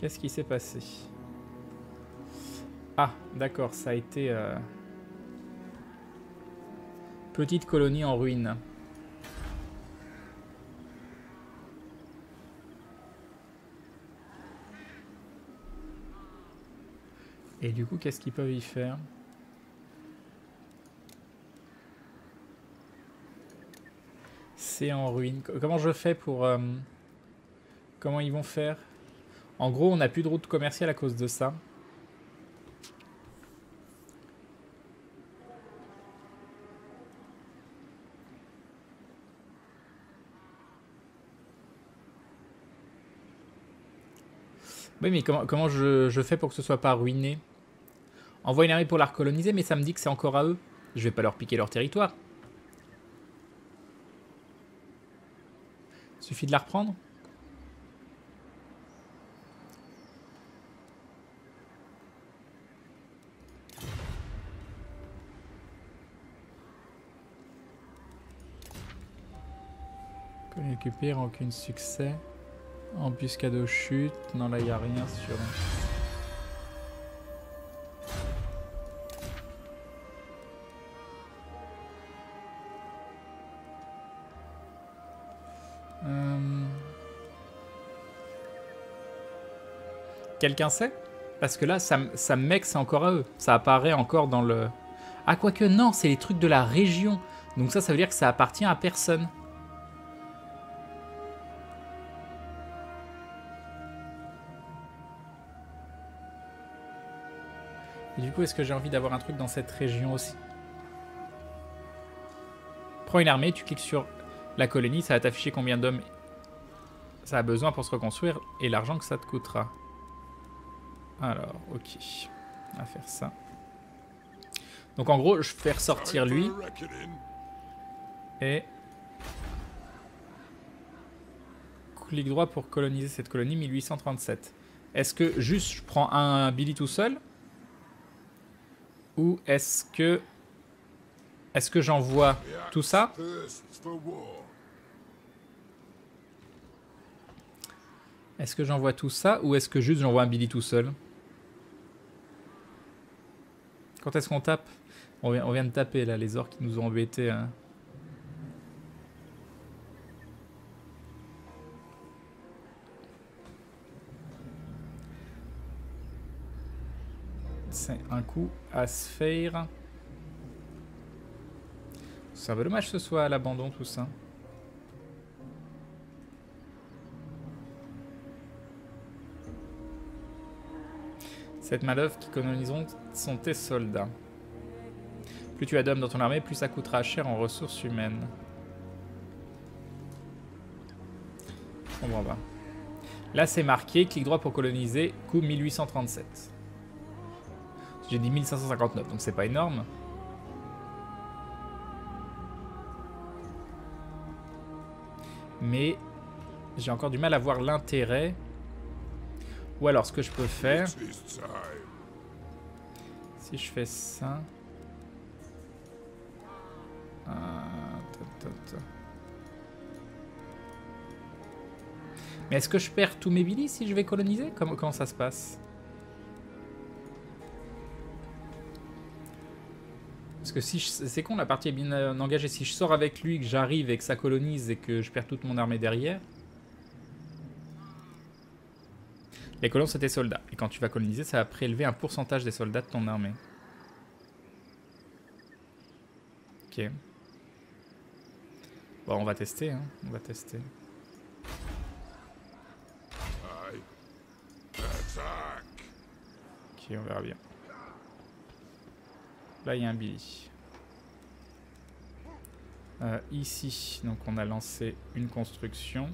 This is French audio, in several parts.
Qu'est-ce qui s'est passé? Ah, d'accord, ça a été... petite colonie en ruine. Et du coup, qu'est-ce qu'ils peuvent y faire? C'est en ruine. Comment je fais pour... comment ils vont faire? En gros, on n'a plus de route commerciale à cause de ça. Oui, mais comment je fais pour que ce soit pas ruiné? Envoie une armée pour la recoloniser, mais ça me dit que c'est encore à eux. Je vais pas leur piquer leur territoire. Suffit de la reprendre. Colonie occupée, aucun succès. Embuscade aux chutes. Non, là, il n'y a rien sur... Quelqu'un sait? Parce que là, ça me met que c'est encore à eux. Ça apparaît encore dans le... Ah, quoique non, c'est les trucs de la région. Donc ça veut dire que ça appartient à personne. Et du coup, est-ce que j'ai envie d'avoir un truc dans cette région aussi? Prends une armée, tu cliques sur la colonie, ça va t'afficher combien d'hommes ça a besoin pour se reconstruire et l'argent que ça te coûtera. Alors, ok. On va faire ça. Donc en gros, je fais ressortir lui. Et... clic droit pour coloniser cette colonie, 1837. Est-ce que juste je prends un Billy tout seul? Ou est-ce que j'envoie tout ça? Est-ce que j'envoie tout ça ou est-ce que juste j'envoie un Billy tout seul? Quand est-ce qu'on tape? On vient de taper là, les orques qui nous ont embêtés. Hein. C'est un coup à se faire. C'est un peu dommage que ce soit à l'abandon tout ça. Cette manœuvre qui coloniseront sont tes soldats. Plus tu as d'hommes dans ton armée, plus ça coûtera cher en ressources humaines. Je comprends pas. Là c'est marqué, clic droit pour coloniser, coût 1837. J'ai dit 1559, donc c'est pas énorme. Mais j'ai encore du mal à voir l'intérêt. Ou alors ce que je peux faire, si je fais ça... Mais est-ce que je perds tous mes Billy si je vais coloniser? Comment ça se passe? Parce que si c'est con, la partie est bien engagée. Si je sors avec lui, que j'arrive et que ça colonise et que je perds toute mon armée derrière... Les colons, c'est tes soldats. Et quand tu vas coloniser, ça va prélever un pourcentage des soldats de ton armée. Ok. Bon, on va tester, hein. On va tester. Ok, on verra bien. Là, il y a un Billy. Ici, donc on a lancé une construction.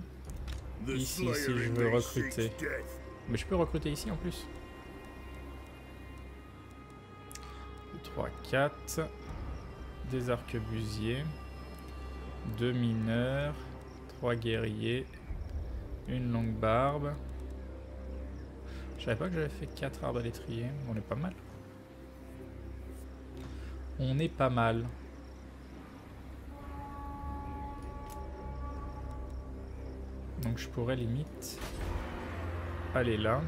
Ici, si je veux recruter... Mais je peux recruter ici en plus. 3, 4. Des arquebusiers. 2 mineurs. 3 guerriers. Une longue barbe. Je savais pas que j'avais fait 4 arbalétriers. On est pas mal. On est pas mal. Donc je pourrais limite aller là.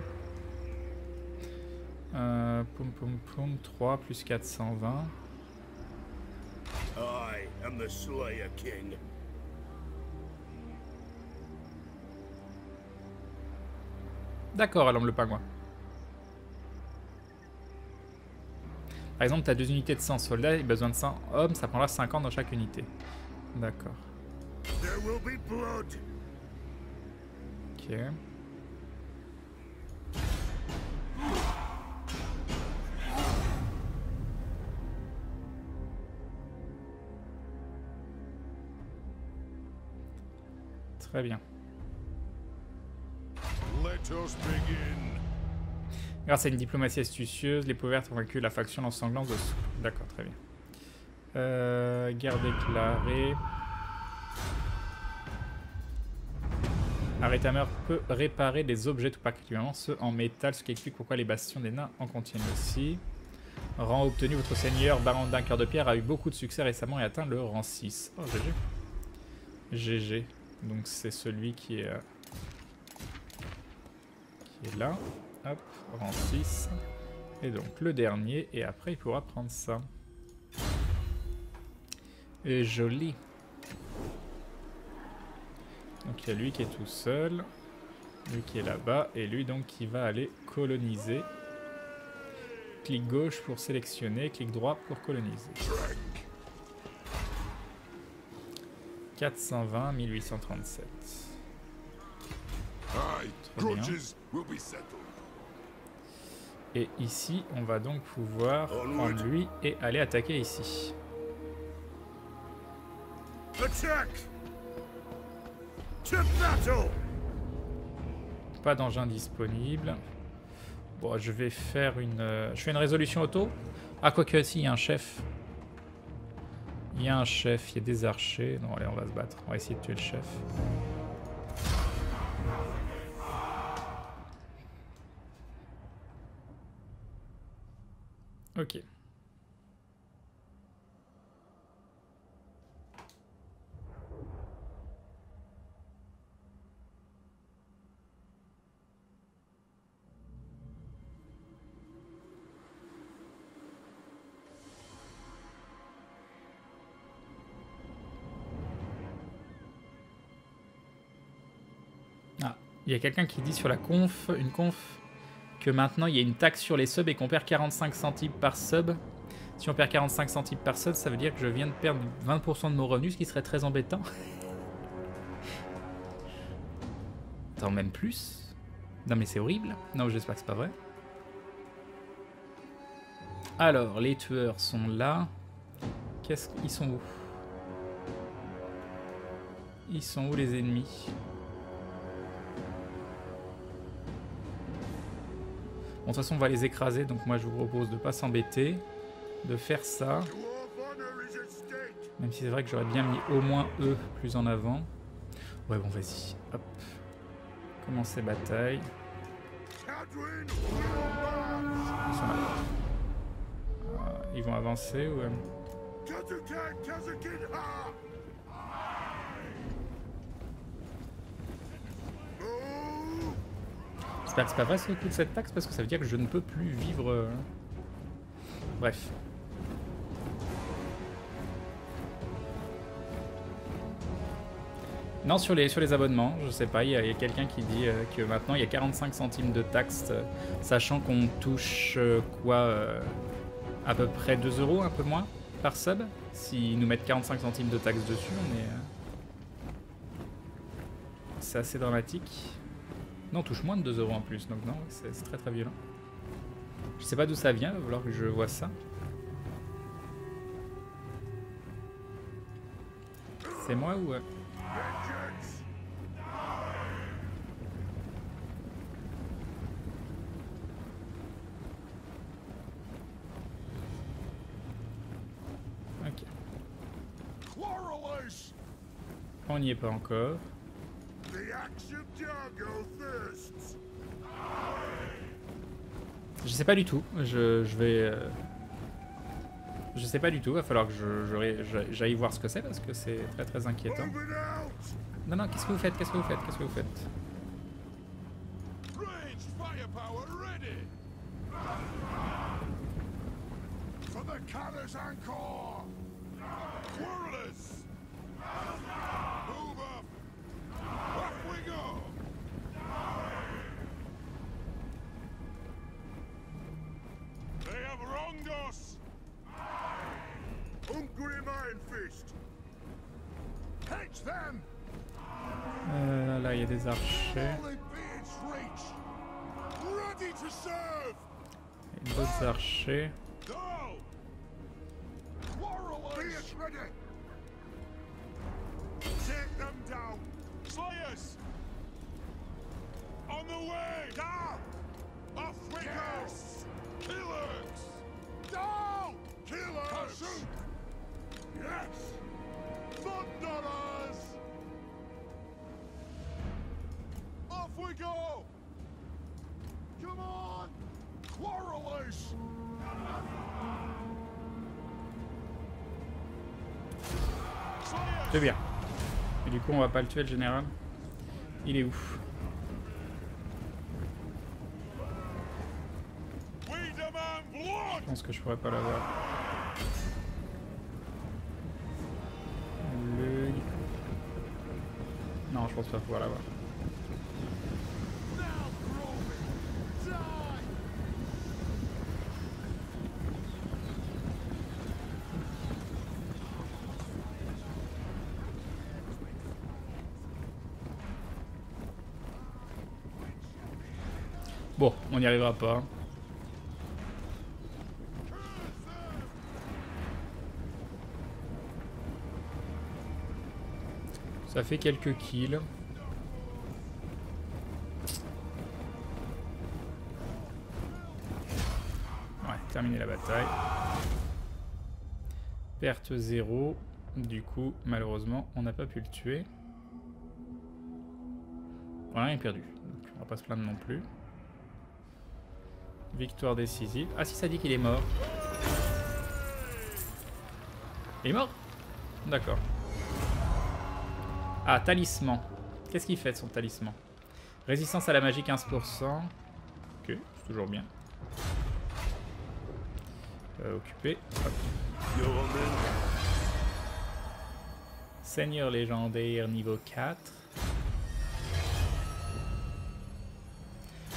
Poum poum poum, 3 plus 420. I am the Slayer King. D'accord, alors le pingouin. Par exemple, tu as 2 unités de 100 soldats et besoin de 100 hommes, ça prendra 50 dans chaque unité. D'accord. There will be blood. Ok. Très bien. Let us begin. Grâce à une diplomatie astucieuse, les pauvres ont vaincu la faction l'ensanglante de... D'accord, très bien. Guerre déclarée. Arrêtamer peut réparer des objets, tout particulièrement ceux en métal, ce qui explique pourquoi les bastions des nains en contiennent aussi. Rang obtenu, votre seigneur, baron d'un cœur de pierre, a eu beaucoup de succès récemment et atteint le rang 6. Oh, GG. GG. Donc c'est celui qui est là. Hop, rang 6. Et donc le dernier, et après il pourra prendre ça. Et joli. Donc il y a lui qui est tout seul, lui qui est là-bas, et lui donc qui va aller coloniser. Clic gauche pour sélectionner, clic droit pour coloniser. 420, 1837. Très bien. Et ici, on va donc pouvoir prendre lui et aller attaquer ici. Pas d'engin disponible. Bon, je vais faire une... je fais une résolution auto. Ah, quoique, si, il y a un chef. Il y a un chef, il y a des archers. Non, allez, on va se battre. On va essayer de tuer le chef. Ok. Ah, il y a quelqu'un qui dit sur la conf, une conf, que maintenant il y a une taxe sur les subs et qu'on perd 45 centimes par sub. Si on perd 45 centimes par sub, ça veut dire que je viens de perdre 20% de mon revenu, ce qui serait très embêtant. Attends, même plus? Non mais c'est horrible. Non, j'espère que c'est pas vrai. Alors, les tueurs sont là. Ils sont où? Ils sont où les ennemis? Bon, de toute façon, on va les écraser, donc moi je vous propose de pas s'embêter, de faire ça. Même si c'est vrai que j'aurais bien mis au moins eux plus en avant. Ouais, bon, vas-y. Hop. Commencer bataille. Ils sont là. Ils vont avancer ou... J'espère que c'est pas vrai ce coup de cette taxe parce que ça veut dire que je ne peux plus vivre. Bref. Non, sur les abonnements, je sais pas, il y a quelqu'un qui dit que maintenant il y a 45 centimes de taxes, sachant qu'on touche à peu près 2 €, un peu moins, par sub. S'ils nous mettent 45 centimes de taxes dessus, on est... c'est assez dramatique. Non, on touche moins de 2 € en plus, donc non, c'est très très violent. Je sais pas d'où ça vient, il va falloir que je vois ça. C'est moi ou... Ok. On n'y est pas encore. Je sais pas du tout. Je vais... Je sais pas du tout. Va falloir que j'aille voir ce que c'est parce que c'est très très inquiétant. Non, non, qu'est-ce que vous faites? Qu'est-ce que vous faites? Qu'est-ce que vous faites? For the Caller's Anchor! Whirlers! Move up! Up we go! They have wronged us! Hungry Iron Fist! Catch them! Là, il y a des archers. All in Beard's reach! Ready to serve! Et d'autres archers. Go! Beard's ready! Take them down! Slayers! On the way! Down! Off we go! Killers! Down! Killers! Yes! Thunderers! Off we go! Come on! Quarrelers! C'est bien. Et du coup, on va pas le tuer, le général. Il est où? Je pense que je pourrais pas l'avoir. Le... Non, je pense pas pouvoir l'avoir. Bon, on n'y arrivera pas. Ça fait quelques kills. Ouais, terminer la bataille. Perte 0. Du coup, malheureusement, on n'a pas pu le tuer. Voilà, il est perdu. Donc, on va pas se plaindre non plus. Victoire décisive. Ah si, ça dit qu'il est mort. Il est mort? D'accord. Ah, talisman. Qu'est-ce qu'il fait de son talisman? Résistance à la magie 15%. Ok, c'est toujours bien. Occupé. Hop. Seigneur légendaire niveau 4.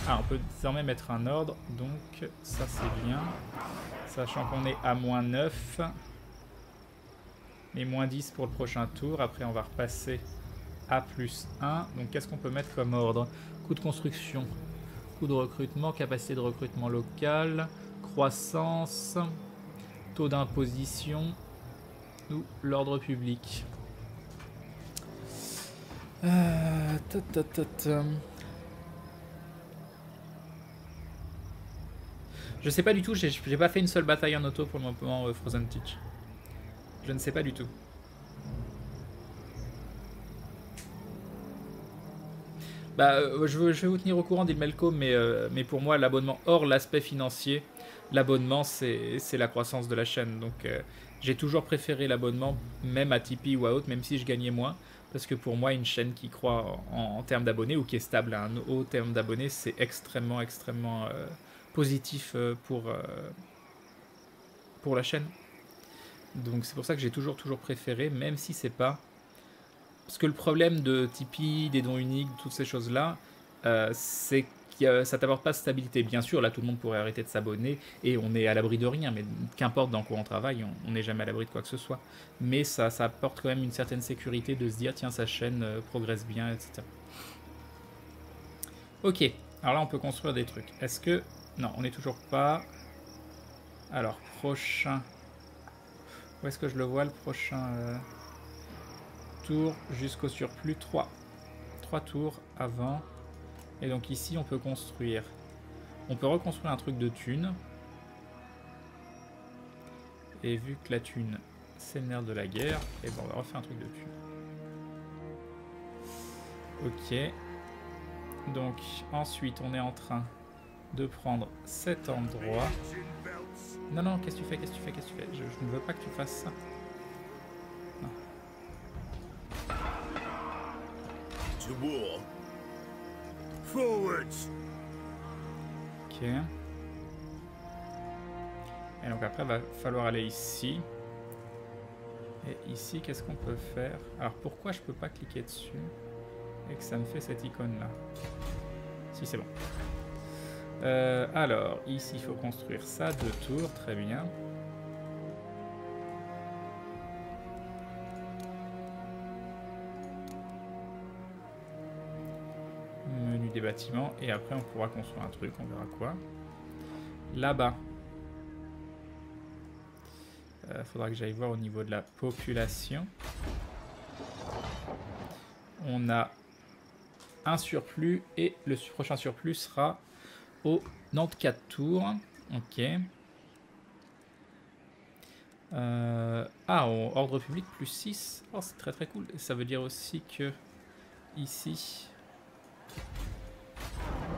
Ah, on peut désormais mettre un ordre, donc ça c'est bien. Sachant qu'on est à -9. Et -10 pour le prochain tour. Après, on va repasser à +1. Donc, qu'est-ce qu'on peut mettre comme ordre? Coût de construction, coût de recrutement, capacité de recrutement local, croissance, taux d'imposition ou l'ordre public. Je sais pas du tout, j'ai pas fait une seule bataille en auto pour le moment Frozen Teach. Je ne sais pas du tout. Bah, je vais vous tenir au courant d'Ilmelco, mais pour moi, l'abonnement, hors l'aspect financier, l'abonnement, c'est la croissance de la chaîne. Donc, j'ai toujours préféré l'abonnement, même à Tipeee ou à autre, même si je gagnais moins. Parce que pour moi, une chaîne qui croît en termes d'abonnés, ou qui est stable à un haut terme d'abonnés, c'est extrêmement positif pour la chaîne. Donc c'est pour ça que j'ai toujours préféré, même si c'est pas... Parce que le problème de Tipeee, des dons uniques, toutes ces choses-là, c'est que ça t'apporte pas de stabilité. Bien sûr, là, tout le monde pourrait arrêter de s'abonner et on est à l'abri de rien, mais qu'importe dans quoi on travaille, on n'est jamais à l'abri de quoi que ce soit. Mais ça apporte quand même une certaine sécurité de se dire, tiens, sa chaîne progresse bien, etc. Ok, alors là, on peut construire des trucs. Est-ce que... Non, on n'est toujours pas... Alors, prochain... Où est-ce que je le vois, le prochain tour jusqu'au surplus? 3 tours avant. Et donc ici, on peut construire. On peut reconstruire un truc de thune. Et vu que la thune, c'est le nerf de la guerre, et bon, on va refaire un truc de thune. Ok. Donc, ensuite, on est en train de prendre cet endroit. Non, qu'est-ce que tu fais? Je ne veux pas que tu fasses ça. Non. To war. Forwards. Ok. Et donc après, il va falloir aller ici. Et ici, qu'est-ce qu'on peut faire? Alors pourquoi je peux pas cliquer dessus et que ça me fait cette icône-là? Si, c'est bon. Alors, ici, il faut construire ça, 2 tours, très bien. Menu des bâtiments, et après on pourra construire un truc, on verra quoi. Là-bas. Faudra que j'aille voir au niveau de la population. On a un surplus et le prochain surplus sera au 94 tours. Ok. Ordre public plus 6. Oh, c'est très très cool. Et ça veut dire aussi que ici,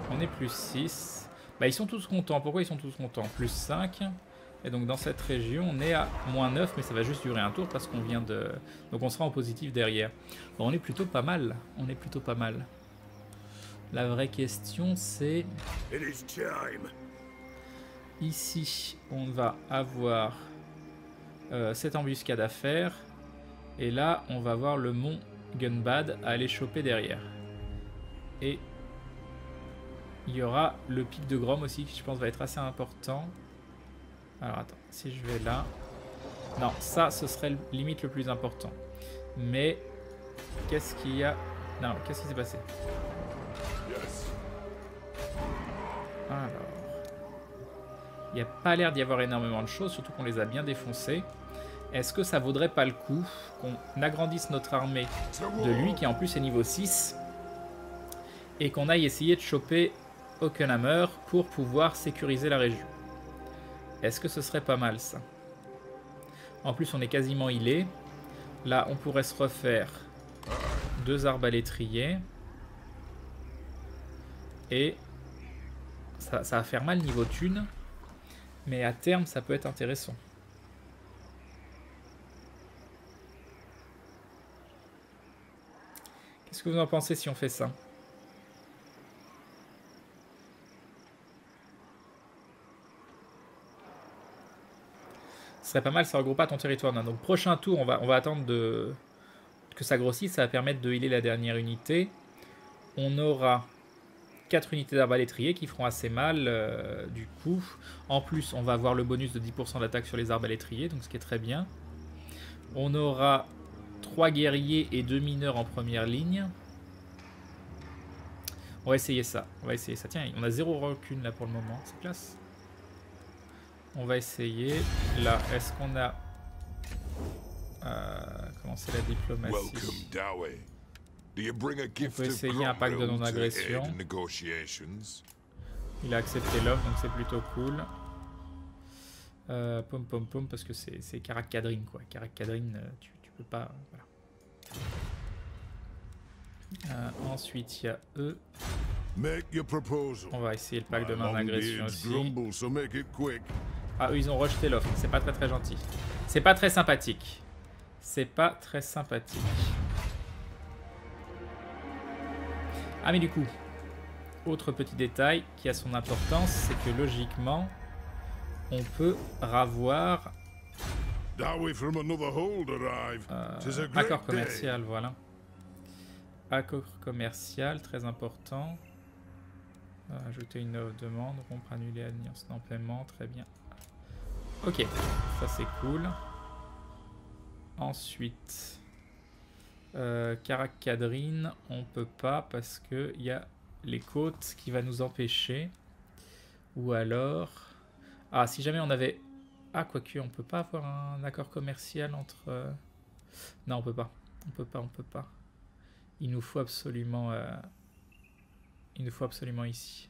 on est plus 6. Bah, ils sont tous contents. Pourquoi ils sont tous contents? Plus 5. Et donc dans cette région, on est à moins 9, mais ça va juste durer un tour parce qu'on vient de... Donc on sera en positif derrière. Bon, on est plutôt pas mal. On est plutôt pas mal. La vraie question, c'est... Ici, on va avoir cette embuscade à faire. Et là, on va avoir le mont Gunbad à aller choper derrière. Et il y aura le pic de Grom aussi, qui je pense va être assez important. Alors attends, si je vais là... Non, ça, ce serait limite le plus important. Mais, qu'est-ce qu'il y a... Non, qu'est-ce qui s'est passé? Alors... Il n'y a pas l'air d'y avoir énormément de choses, surtout qu'on les a bien défoncés. Est-ce que ça vaudrait pas le coup qu'on agrandisse notre armée de lui, qui en plus est niveau 6, et qu'on aille essayer de choper Oakenhammer pour pouvoir sécuriser la région? Est-ce que ce serait pas mal ça? En plus on est quasiment healé. Là on pourrait se refaire 2 arbalétriers. Et ça va faire mal niveau thune. Mais à terme ça peut être intéressant. Qu'est-ce que vous en pensez si on fait ça? Ce serait pas mal, ça regroupe pas ton territoire. Non. Donc prochain tour, on va attendre que ça grossisse. Ça va permettre de healer la dernière unité. On aura 4 unités d'arbalétriers qui feront assez mal du coup. En plus, on va avoir le bonus de 10% d'attaque sur les arbalétriers, donc ce qui est très bien. On aura 3 guerriers et 2 mineurs en première ligne. On va essayer ça. On va essayer ça. Tiens, on a 0 rancune là pour le moment. C'est classe. On va essayer. Là, est-ce qu'on a commencé la diplomatie? On peut essayer un pacte de non-agression. Il a accepté l'offre, donc c'est plutôt cool. Pom pom pom, parce que c'est Karak Kadrin, quoi. Karak Kadrin, tu peux pas... Voilà. Ensuite, il y a eux. On va essayer le pacte de non-agression aussi. Ah, eux, ils ont rejeté l'offre. C'est pas très très gentil. C'est pas très sympathique. C'est pas très sympathique. Ah, mais du coup, autre petit détail qui a son importance, c'est que logiquement, on peut ravoir accord commercial, voilà. Accord commercial, très important. Ajouter une offre demande, rompre, annuler, alliance non paiement, très bien. Ok, ça c'est cool. Ensuite, Karak Kadrin, on peut pas parce que il y a les côtes qui va nous empêcher. Ou alors, ah si jamais on avait, ah quoique on peut pas avoir un accord commercial entre, non on peut pas, on peut pas. Il nous faut absolument ici.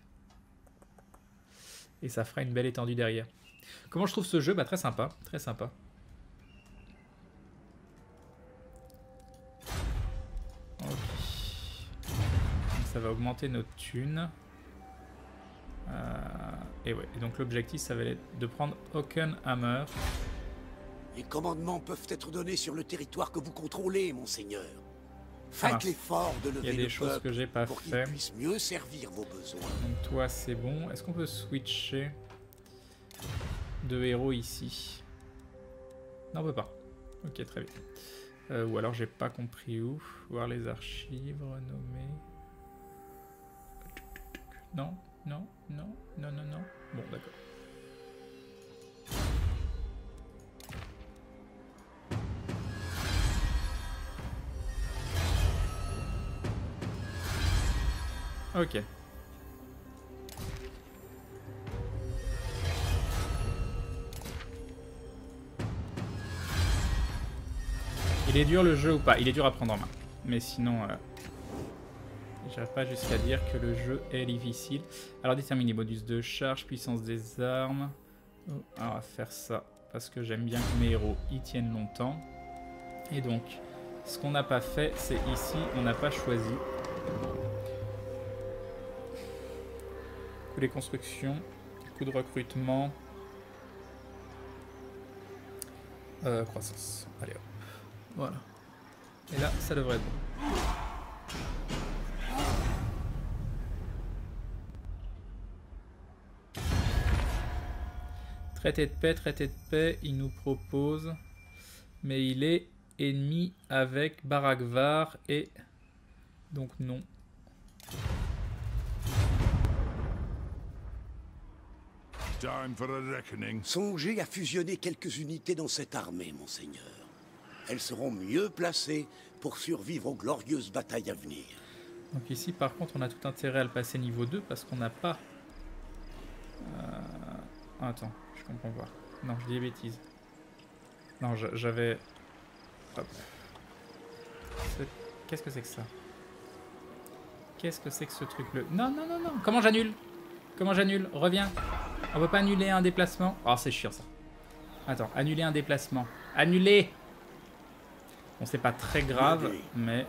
Et ça fera une belle étendue derrière. Comment je trouve ce jeu? Bah très sympa, très sympa. Ok. Donc, ça va augmenter notre thune. Et ouais, et donc l'objectif ça va être de prendre Oakenhammer. Les commandements peuvent être donnés sur le territoire que vous contrôlez, monseigneur. Faites l'effort de lever le choses que j'ai pas pour qu'il fait. puisse mieux servir vos besoins. Donc toi c'est bon. Est-ce qu'on peut switcher de héros ici. Non, on peut pas. Ok, très bien. Ou alors j'ai pas compris où. Voir les archives, renommer. Non, non, non, non, non, non. Bon, d'accord. Ok. Il est dur le jeu ou pas? Il est dur à prendre en main. Mais sinon, j'irai pas jusqu'à dire que le jeu est difficile. Alors déterminer bonus de charge, puissance des armes. Oh, on va faire ça parce que j'aime bien que mes héros y tiennent longtemps. Et donc, ce qu'on n'a pas fait, c'est ici, on n'a pas choisi. Coût des constructions, coût de recrutement, croissance. Allez hop. Voilà. Et là, ça devrait être bon. Traité de paix, il nous propose. Mais il est ennemi avec Barakvar et... Donc non. Songez à fusionner quelques unités dans cette armée, monseigneur. Elles seront mieux placées pour survivre aux glorieuses batailles à venir. Donc ici, par contre, on a tout intérêt à le passer niveau 2 parce qu'on n'a pas... Attends, je comprends pas. Non, je dis des bêtises. Non, j'avais... Hop. Qu'est-ce que c'est que ça? Qu'est-ce que c'est que ce truc-là? Non, non, non, non. Comment j'annule? Comment j'annule? Reviens. On peut pas annuler un déplacement? Oh, c'est chiant ça. Attends, annuler un déplacement. Annuler! Bon, c'est pas très grave, mais...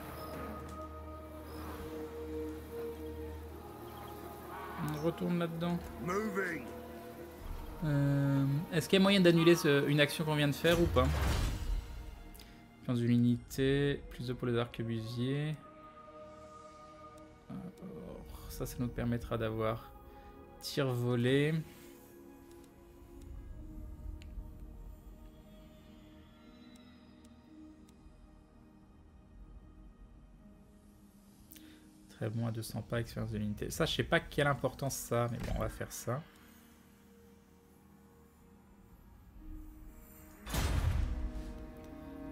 On retourne là-dedans. Est-ce qu'il y a moyen d'annuler une action qu'on vient de faire ou pas? Dans une unité, plus de pour les arquebusiers. Ça nous permettra d'avoir tir volé. Très bon à 200 pas, expérience de l'unité. Ça, je sais pas quelle importance ça a, mais bon, on va faire ça.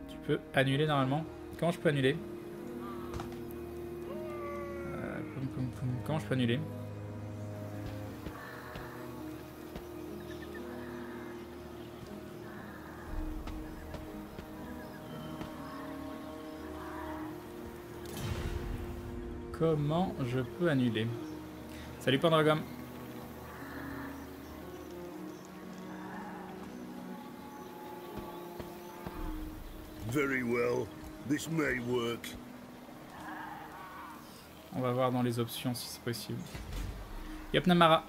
Tu peux annuler normalement. Comment je peux annuler? Comment je peux annuler? Comment je peux annuler? Salut Pandragom. Very well. This may work. On va voir dans les options si c'est possible. Yop Namara.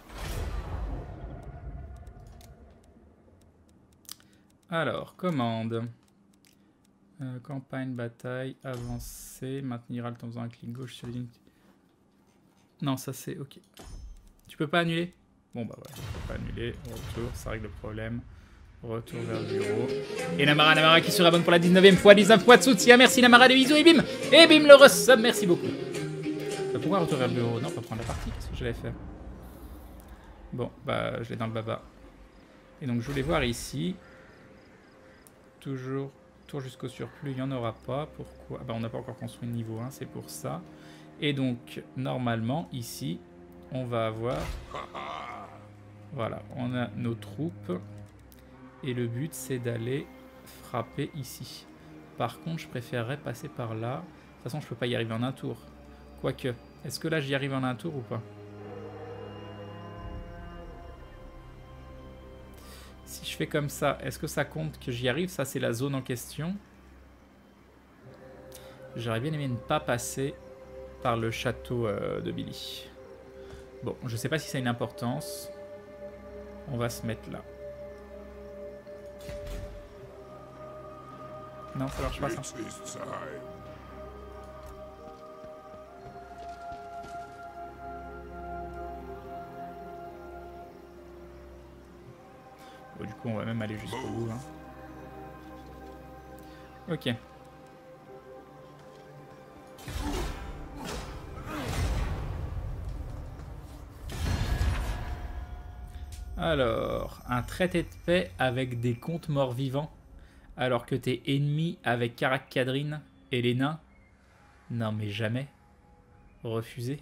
Alors, commande. Campagne, bataille, avancer, maintenir alt en faisant un clic gauche sur les unités. Non, ça c'est ok. Tu peux pas annuler? Bon bah voilà, tu peux pas annuler. Retour, ça règle le problème. Retour vers le bureau. Et Namara qui se rabonne pour la 19e fois, 19 mois de soutien. Merci Namara, des bisous et bim! Et bim le resub, merci beaucoup. Pourquoi retour vers le bureau? Non, pas prendre la partie, qu'est-ce que j'allais faire? Bon, bah je l'ai dans le baba. Et donc je voulais voir ici. Toujours tour jusqu'au surplus, il n'y en aura pas. Pourquoi? Bah on n'a pas encore construit le niveau 1, c'est pour ça. Et donc normalement ici, on va avoir... Voilà, on a nos troupes. Et le but c'est d'aller frapper ici. Par contre, je préférerais passer par là. De toute façon, je peux pas y arriver en un tour. Quoique, est-ce que là j'y arrive en un tour ou pas? Si je fais comme ça, est-ce que ça compte que j'y arrive? Ça c'est la zone en question. J'aurais bien aimé ne pas passer par le château de Billy. Bon, je sais pas si ça a une importance. On va se mettre là. Non, ça marche pas ça. Bon, du coup, on va même aller jusqu'au bout. Hein. Ok. Alors, un traité de paix avec des comtes morts-vivants, alors que t'es ennemi avec Karak Kadrin et les nains? Non mais jamais. Refusé.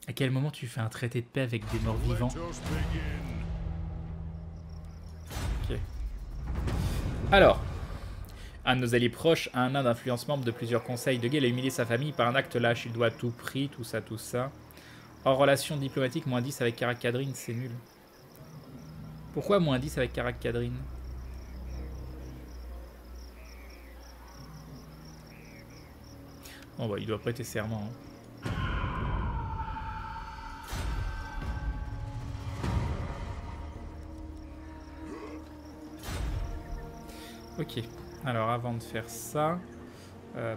À quel moment tu fais un traité de paix avec des morts-vivants? Ok. Alors, un de nos alliés proches, un nain d'influence membre de plusieurs conseils de Gale, a humilié sa famille par un acte lâche. Il doit tout prix, tout ça, tout ça. En relation diplomatique, moins 10 avec Karak Kadrin, c'est nul. Pourquoi moins 10 avec Karak Kadrin? Bon bah il doit prêter serment. Hein. Ok, alors avant de faire ça,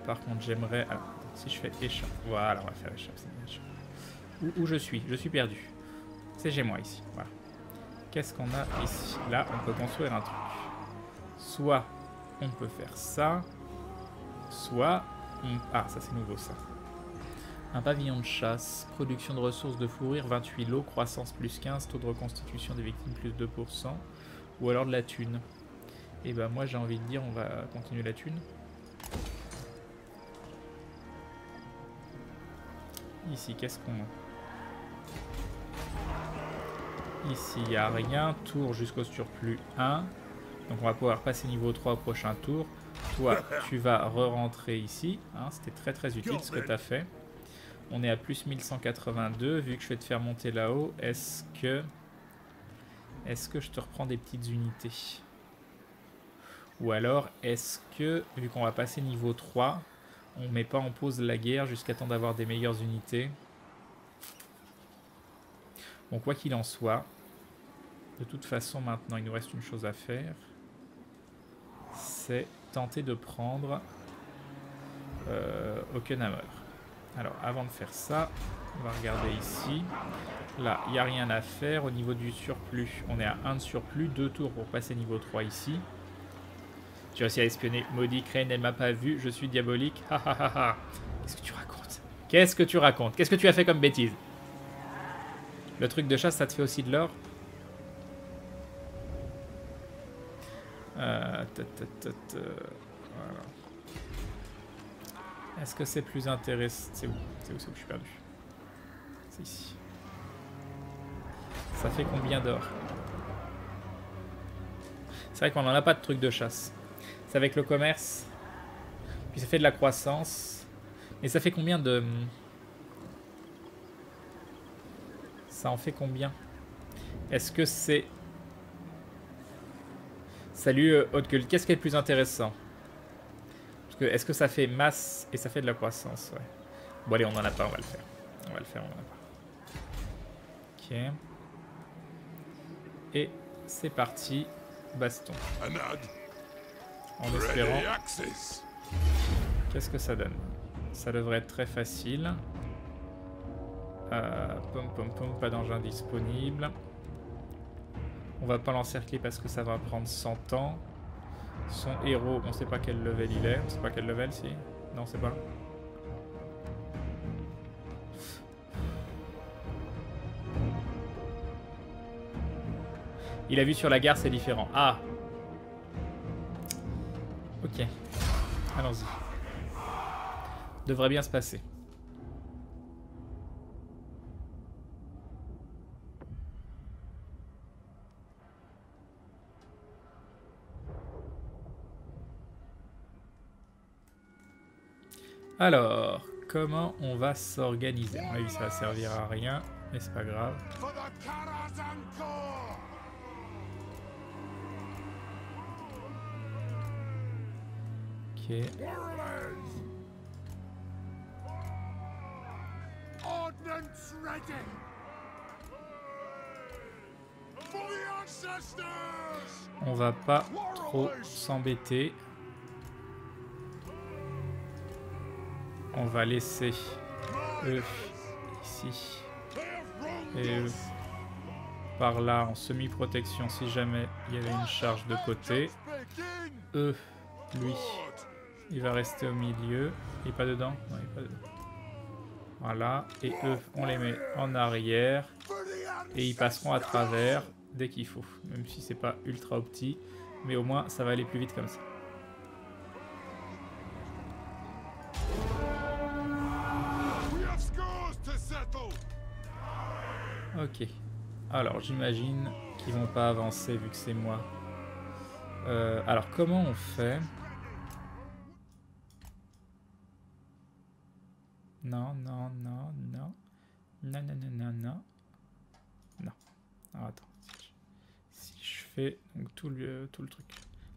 par contre j'aimerais... Alors, si je fais échappe, voilà, on va faire échappe. Où je suis perdu. C'est chez moi ici, voilà. Qu'est-ce qu'on a ici? Là, on peut construire un truc. Soit on peut faire ça, soit... Ah, ça c'est nouveau ça. Un pavillon de chasse, production de ressources de fourrure, 28 lots, croissance plus 15, taux de reconstitution des victimes plus 2%, ou alors de la thune. Et bah moi j'ai envie de dire on va continuer la thune. Ici qu'est-ce qu'on a? Ici il n'y a rien, tour jusqu'au surplus 1. Donc on va pouvoir passer niveau 3 au prochain tour. Toi tu vas re-rentrer ici, hein, c'était très utile ce que tu as fait. On est à plus 1182, vu que je vais te faire monter là-haut, est-ce que je te reprends des petites unités? Ou alors, est-ce que, vu qu'on va passer niveau 3, on met pas en pause la guerre jusqu'à temps d'avoir des meilleures unités? Bon, quoi qu'il en soit, de toute façon, maintenant, il nous reste une chose à faire. C'est tenter de prendre Hockenhammer. Alors, avant de faire ça, on va regarder ici. Là, il n'y a rien à faire. Au niveau du surplus, on est à 1 de surplus, 2 tours pour passer niveau 3 ici. Tu as réussi à espionner. Maudit Crane, elle m'a pas vu. Je suis diabolique. Ha ha ha ha. Qu'est-ce que tu racontes? Qu'est-ce que tu racontes? Qu'est-ce que tu as fait comme bêtise? Le truc de chasse, ça te fait aussi de l'or? Voilà. Est-ce que c'est plus intéressant? C'est où? C'est où que je suis perdu? C'est ici. Ça fait combien d'or? C'est vrai qu'on n'en a pas de truc de chasse. C'est avec le commerce. Puis ça fait de la croissance. Mais ça fait combien de... Ça en fait combien? Est-ce que c'est... Salut Haute-Culte. Qu'est-ce qui est le plus intéressant? Parce que est-ce que ça fait masse et ça fait de la croissance? Ouais. Bon allez, on n'en a pas, on va le faire. On va le faire, on n'en a pas. Ok. Et c'est parti. Baston. En espérant. Qu'est-ce que ça donne? Ça devrait être très facile. Pas d'engin disponible. On va pas l'encercler parce que ça va prendre 100 ans. Son héros, on sait pas quel level il est. On sait pas quel level si. Non, c'est pas. Il a vu sur la gare, c'est différent. Ah. Ok. Allons-y. Devrait bien se passer. Alors, comment on va s'organiser? À mon avis, ça va servir à rien, mais c'est pas grave. Ok. On va pas trop s'embêter. on va laisser eux ici et eux par là en semi-protection si jamais il y avait une charge de côté. Eux, lui, il va rester au milieu. Il n'est pas dedans? Non, il n'est pas dedans. Voilà, et eux, on les met en arrière et ils passeront à travers dès qu'il faut, même si c'est pas ultra opti, mais au moins ça va aller plus vite comme ça. Ok, alors j'imagine qu'ils vont pas avancer vu que c'est moi. Alors comment on fait? Non, non, non, non. Non, non, non, non, non. Non. Alors attends. Si je fais donc tout le truc.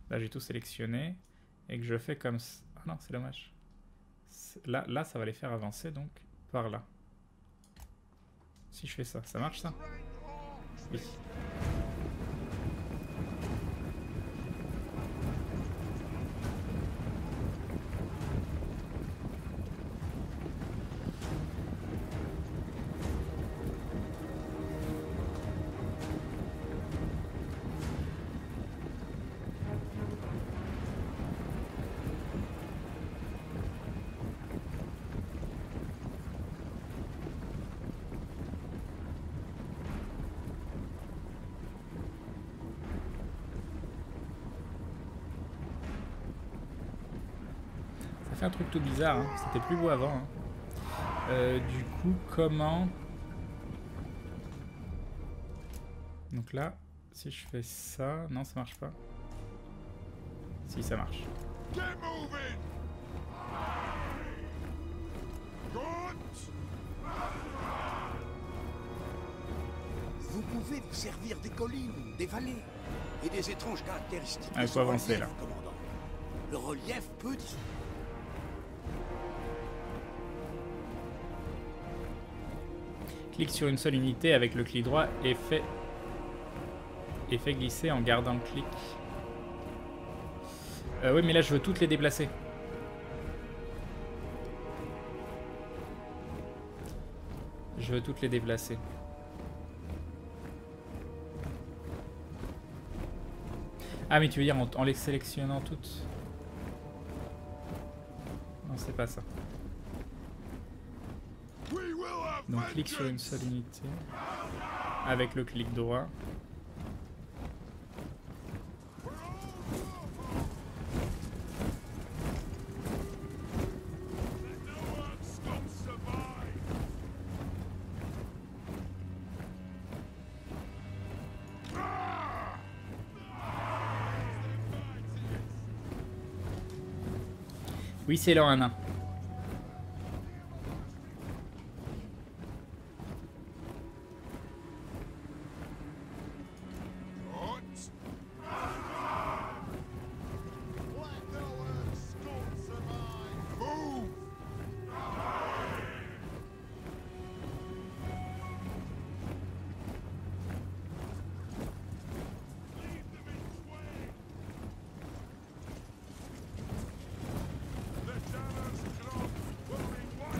Là, j'ai tout sélectionné. Et que je fais comme ça. Ah non, c'est dommage. Là, ça va les faire avancer donc par là. Si je fais ça, ça marche ça? Oui. Un truc tout bizarre, hein. C'était plus beau avant. Hein. Du coup, comment... Donc là, si je fais ça... Non, ça marche pas. Si, ça marche. Vous pouvez vous servir des collines, des vallées et des étranges caractéristiques. Il faut avancer là. Commandant. Le relief peut dire... Clique sur une seule unité avec le clic droit et fait glisser en gardant le clic. Oui, mais là je veux toutes les déplacer. Je veux toutes les déplacer. Ah, mais tu veux dire en les sélectionnant toutes? Non, c'est pas ça. Donc clique sur une seule unité avec le clic droit. Oui, c'est lent un nain.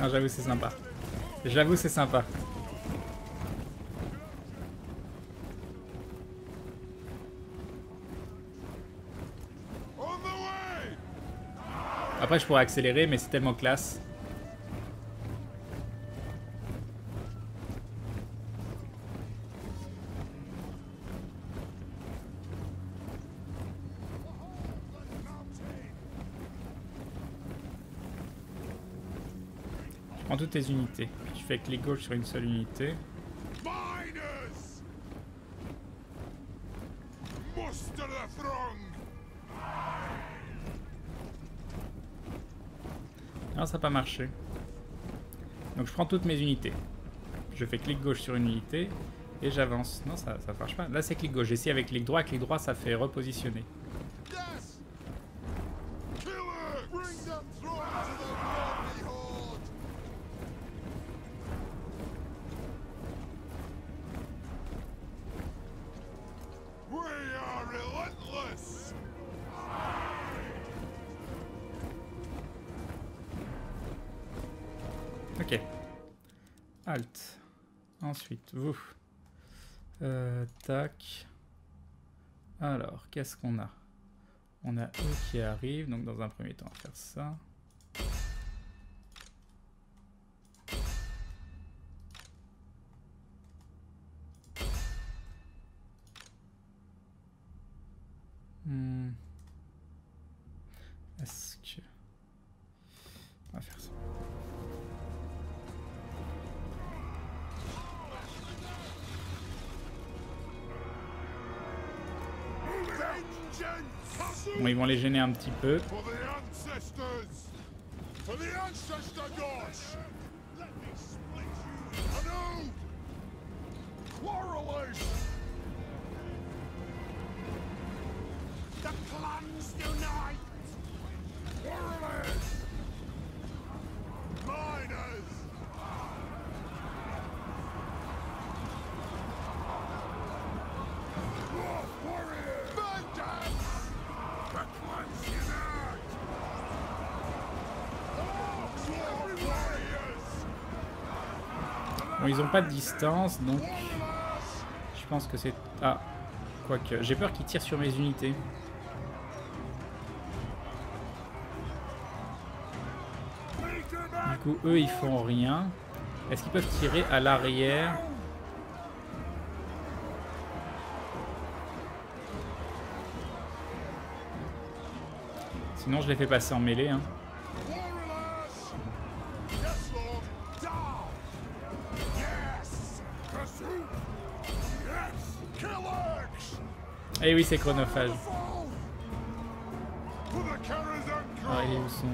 Ah, j'avoue c'est sympa. J'avoue c'est sympa. Après je pourrais accélérer mais c'est tellement classe. Prends toutes tes unités. Puis tu fais clic gauche sur une seule unité. Non, ça n'a pas marché. Donc je prends toutes mes unités. Je fais clic gauche sur une unité et j'avance. Non, ça ne marche pas. Là c'est clic gauche. J'essaie avec clic droit. Clic droit ça fait repositionner. Ok. Alt. Ensuite, vous. Tac. Alors, qu'est-ce qu'on a? On a eux qui arrivent, donc dans un premier temps, on va faire ça. Est-ce que... On va faire ça. Bon, ils vont les gêner un petit peu. Bon, ils ont pas de distance, donc je pense que c'est... Ah, quoique, j'ai peur qu'ils tirent sur mes unités. Du coup, eux, ils font rien. Est-ce qu'ils peuvent tirer à l'arrière? Sinon, je les fais passer en mêlée, hein. Eh oui, c'est chronophage. Ah, et où sont...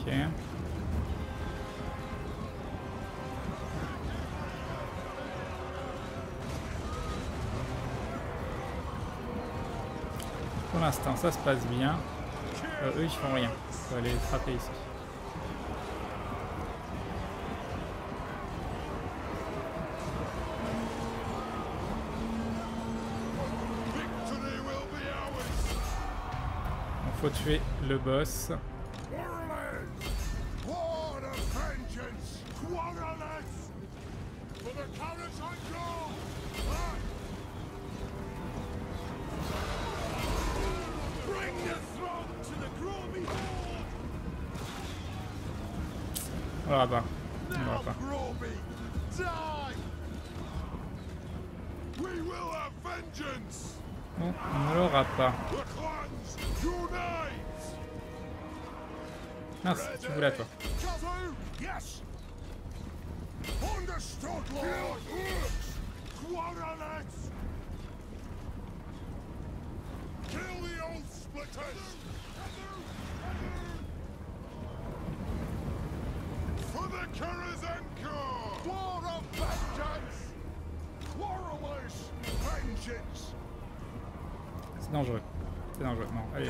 Ok. Pour l'instant, ça se passe bien. Eux, ils font rien. Faut aller les frapper ici. Il faut tuer le boss. On l'aura pas. On l'aura pas. Bon, on ne l'aura pas. Mince, tu voulais à toi. C'est dangereux. C'est dangereux. Non, allez.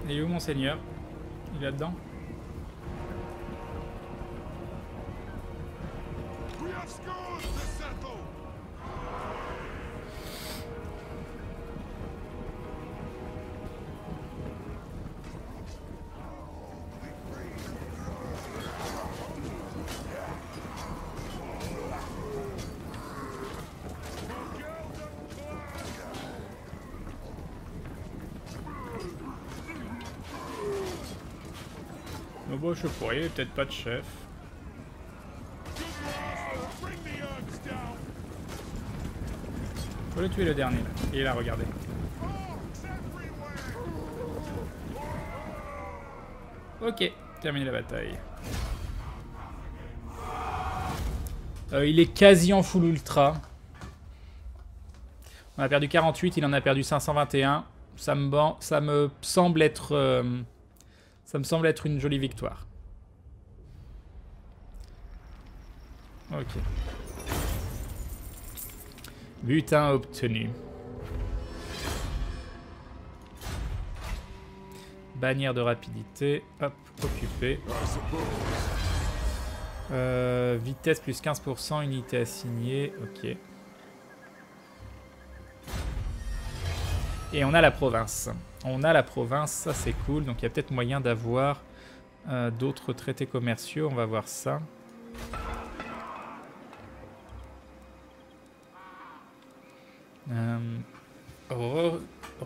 Il est où mon seigneur? Il est là-dedans? Bon, je pourrais, peut-être pas de chef. Faut le tuer le dernier là. Il est là, regardez. Ok, terminé la bataille. Il est quasi en full ultra. On a perdu 48, il en a perdu 521. Ça me semble être une jolie victoire. Ok. Butin obtenu. Bannière de rapidité. Hop, occupé. Vitesse plus 15%, unité assignée. Ok. Et on a la province. On a la province, ça c'est cool. Donc il y a peut-être moyen d'avoir d'autres traités commerciaux. On va voir ça.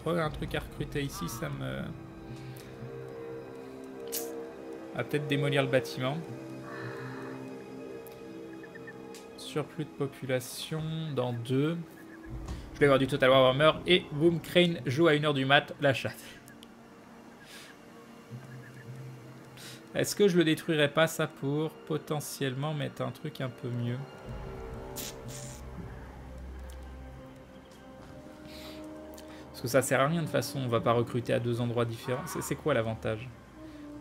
Un truc à recruter ici, ça me... On va peut-être démolir le bâtiment. Surplus de population dans 2. Je vais avoir du Total Warhammer et boom, Crane joue à 1h du mat, la chatte. Est-ce que je le détruirais pas ça pour potentiellement mettre un truc un peu mieux? Parce que ça sert à rien de toute façon, on va pas recruter à 2 endroits différents. C'est quoi l'avantage?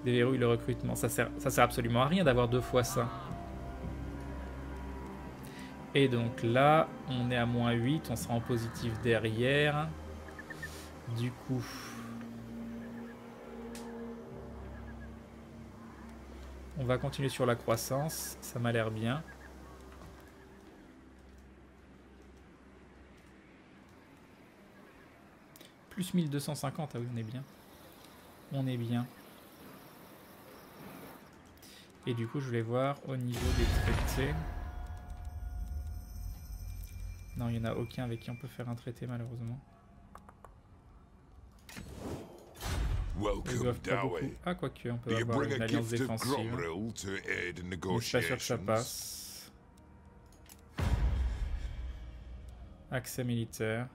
Déverrouille le recrutement. Ça sert absolument à rien d'avoir 2 fois ça. Et donc là, on est à -8, on sera en positif derrière. Du coup... on va continuer sur la croissance, ça m'a l'air bien. Plus 1250, ah oui, on est bien. On est bien. Et du coup, je voulais voir au niveau des traités. Non, il n'y en a aucun avec qui on peut faire un traité, malheureusement. Ils doivent pas beaucoup. Ah, quoique, on peut avoir une alliance défensive. Mais je suis pas sûr que ça passe. Accès militaire.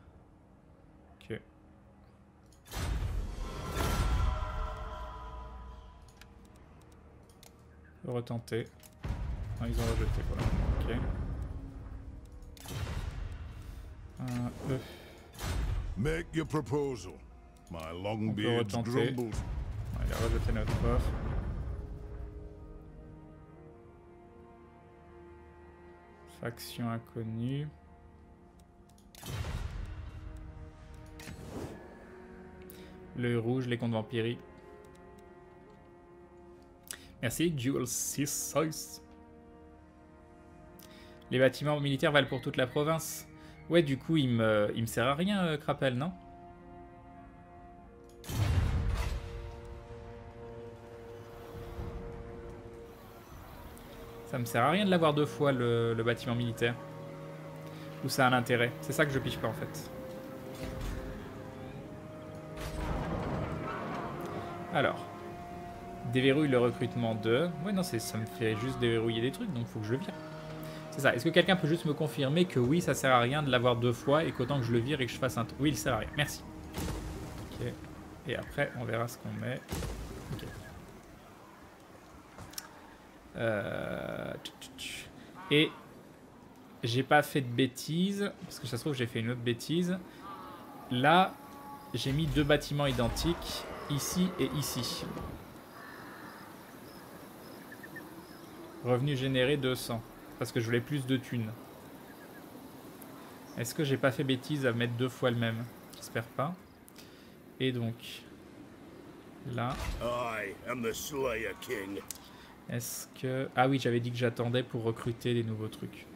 Ok. Retenter. Non, ils ont rejeté pour le moment. Ok. Make your proposal. My long beard drumbles. Il a rejeté notre offre. Faction inconnue. Le rouge, les comptes vampiriques. Merci, Dual 6. Les bâtiments militaires valent pour toute la province. Ouais, du coup, il me sert à rien, Crapel, non? Ça me sert à rien de l'avoir 2 fois, le bâtiment militaire. Ou ça a un intérêt? C'est ça que je piche pas, en fait. Alors. Déverrouille le recrutement de... Ouais, non, ça me fait juste déverrouiller des trucs, donc faut que je le vire. C'est ça. Est-ce que quelqu'un peut juste me confirmer que oui, ça sert à rien de l'avoir 2 fois et qu'autant que je le vire et que je fasse un... Oui, il sert à rien. Merci. Ok. Et après, on verra ce qu'on met. Ok. Et j'ai pas fait de bêtises, parce que ça se trouve, j'ai fait une autre bêtise. Là, j'ai mis 2 bâtiments identiques, ici et ici. Revenu généré 200. Parce que je voulais plus de thunes. Est-ce que j'ai pas fait bêtise à mettre 2 fois le même? J'espère pas. Et donc... là... Est-ce que... ah oui, j'avais dit que j'attendais pour recruter des nouveaux trucs.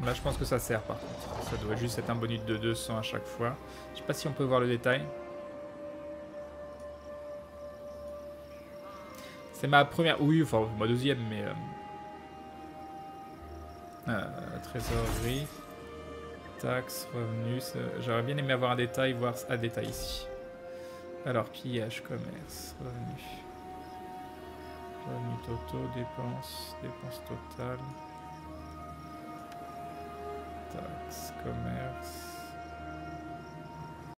Là, je pense que ça sert par contre. Ça doit juste être un bonus de 200 à chaque fois. Je sais pas si on peut voir le détail. C'est ma première... oui, enfin, ma deuxième, mais... trésorerie. Taxes, revenus. J'aurais bien aimé avoir un détail, voir un détail ici. Alors, pillage, commerce, revenus. Revenus totaux, dépenses totales. Taxes, commerce.